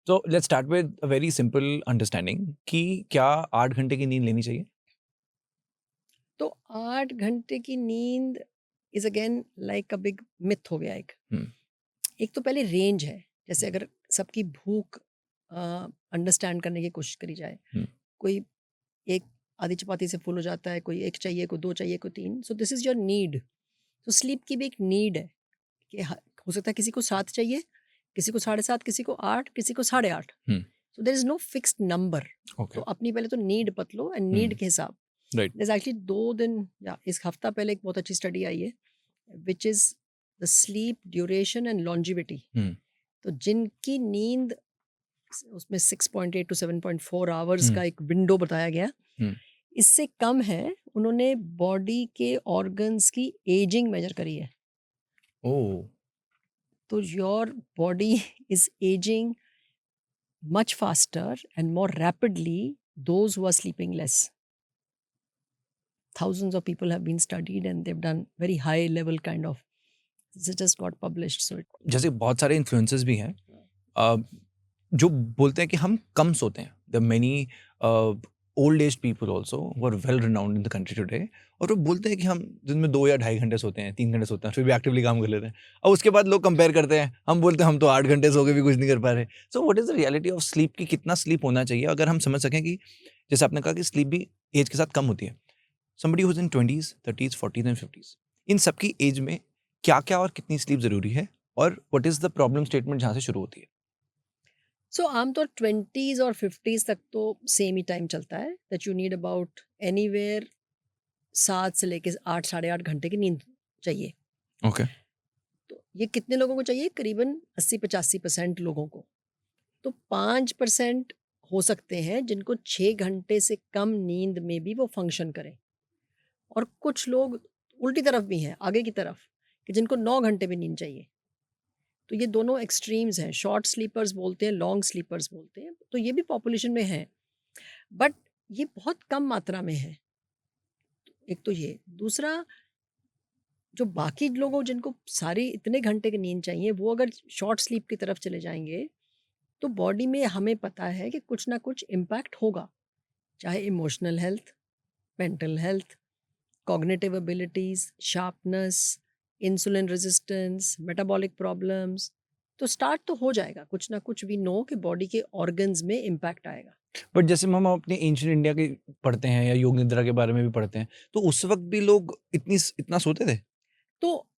So let's start with a very simple understanding कि क्या 8 घंटे की नींद लेनी चाहिए? तो 8 घंटे की नींद is again like a big myth हो गया एक। हुँ, एक तो पहले रेंज है, जैसे अगर सबकी भूख अंडरस्टैंड करने की कोशिश करी जाए। हुँ, कोई एक आधी चपाती से फुल हो जाता है, कोई 1 चाहिए, कोई 2 चाहिए, कोई 3। So this is your need. तो स्लीप की भी एक नीड है कि हो सकता है किसी को 7 चाहिए, किसी को 7.5, किसी को 8, किसी को 8.5। Hmm, so there is no fixed number. तो ओके, अपनी पहले तो नीड पत लो एंड हुँ, नीड के हिसाब। राइट, देयर इज़ एक्चुअली 2 दिन या इस हफ्ता पहले एक बहुत अच्छी स्टडी आई है, which is the sleep duration and longevity. Hmm, तो जिनकी नींद उसमें 6.8 टू 7.4 आवर्स हुँ, का एक विंडो बताया गया, हुँ, इससे कम है, उन्होंने बॉडी के ऑर्गन्स की एजिंग मेजर करी है। ओह! तो your body is ageing much faster and more rapidly those who are sleeping less. Thousands of people have been studied and they've done very high level kind of, it just got published, so it जैसे बहुत सारे influencers भी हैं अ, जो बोलते हैं कि हम कम सोते हैं। There are many old age people also who are well renowned in the country today और वो बोलते हैं कि हम दिन में 2 या ढाई घंटे सोते हैं, 3 घंटे सोते हैं, फिर भी एक्टिवली काम कर लेते हैं। और उसके बाद लोग कंपेयर करते हैं, हम बोलते हैं हम तो 8 घंटे सो के भी कुछ नहीं कर पा रहे। So what is the reality of sleep कि कितना स्लीप होना चाहिए? अगर हम समझ सकें कि जैसे आपने कहा कि स्लीप भी एज के साथ कम होती है। Somebody who is in 20s, 30s, 40s and 50s इन सबकी एज में क्या-क्या और कितनी स्लीप ज़रूरी है? और what is the problem statement जहाँ से शुरू होती है? सो आमतौर 20s और 50s तक तो सेम ही टाइम चलता है, that you need about anywhere 7 से लेके 8 साढ़े 8 घंटे की नींद चाहिए। ओके। तो ये कितने लोगों को चाहिए? करीबन 80-85% लोगों को। तो 5% हो सकते हैं जिनको 6 घंटे से कम नींद में भी वो फंक्शन करें। और कुछ लोग उल्टी तरफ भी हैं, आगे की तरफ, कि जिनको 9 घंटे भी नींद चाहिए। तो ये दोनों एक्सट्रीम्स हैं, शॉर्ट स्लीपर्स बोलते हैं, लॉन्ग स्लीपर्स बोलते हैं, तो ये भी पॉपुलेशन में हैं, बट ये बहुत कम मात्रा में है। एक तो ये, दूसरा, जो बाकी लोगों जिनको सारी इतने घंटे की नींद चाहिए, वो अगर शॉर्ट स्लीप की तरफ चले जाएँगे, तो बॉडी में हमें पता है कि कुछ ना कुछ इम्पैक्ट होगा, चाहे emotional health, mental health, cognitive abilities, sharpness, insulin resistance, metabolic problems. तो स्टार्ट तो हो जाएगा, कुछ ना कुछ वी नो कि बॉडी के ऑर्गन्स में इम्पैक्ट आएगा। बट जैसे हम अपने एंशिएंट इंडिया के पढ़ते हैं या योग निद्रा के बारे में भी पढ़ते हैं, तो उस वक़्त भी लोग इतना सोते थे? तो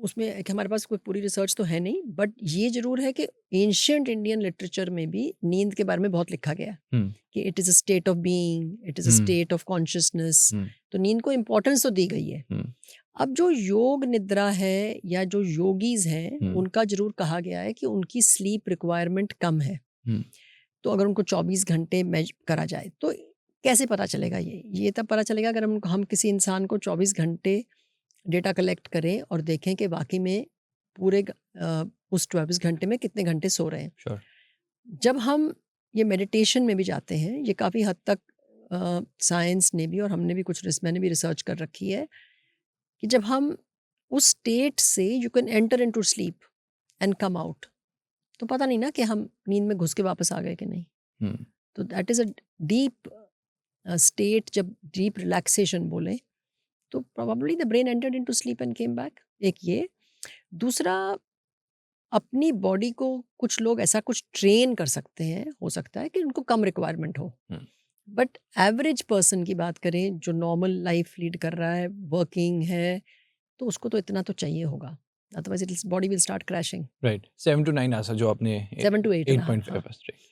उसमें एक हमारे पास कोई पूरी रिसर्च तो है नहीं, बट ये ज़रूर है कि एंशिएंट इंडियन लिटरेचर में भी नींद के बारे में बहुत लिखा गया है हुँ, कि it is a state of being, it is a hmm, state of consciousness. Hmm, तो नींद को इम्पोर्टेंस तो दी गई है। हुँ, अब जो योग निद्रा है या जो योगीज़ हैं, हुँ, उनका ज़रूर कहा गया है कि उनकी स्लीप रिक्वायरमेंट कम है। हुँ, तो अगर उनको 24 घंटे मेज करा जाए, तो कैसे पता चलेगा ये? ये तब पता चलेगा अगर हम किसी इंसान को 24 घंटे डेटा कलेक्ट करें और देखें कि वाक़ई में उस 24 घंटे में कितने घंटे सो रहे हैं। श्योर। जब हम ये मेडिटेशन में भी जाते हैं, ये काफ़ी हद तक साइंस ने भी और हमने भी मैंने भी रिसर्च कर रखी है कि जब हम उस स्टेट से you can enter into sleep and come out, तो पता नहीं ना कि हम नींद में घुस के वापस आ गए कि नहीं। हुँ, तो that is a deep state, जब डीप रिलैक्सेशन बोलें, तो probably the brain entered into sleep and came back. एक ये। दूसरा, अपनी बॉडी को कुछ लोग ऐसा कुछ ट्रेन कर सकते हैं, हो सकता है कि उनको कम रिक्वायरमेंट हो, हुँ, बट एवरेज पर्सन की बात करें जो नॉर्मल लाइफ लीड कर रहा है, वर्किंग है, तो उसको तो इतना तो चाहिए होगा, otherwise it body will start crashing. Right 7 to 9 answer जो आपने 7 to 8 8.5 हाँ। बस राइट।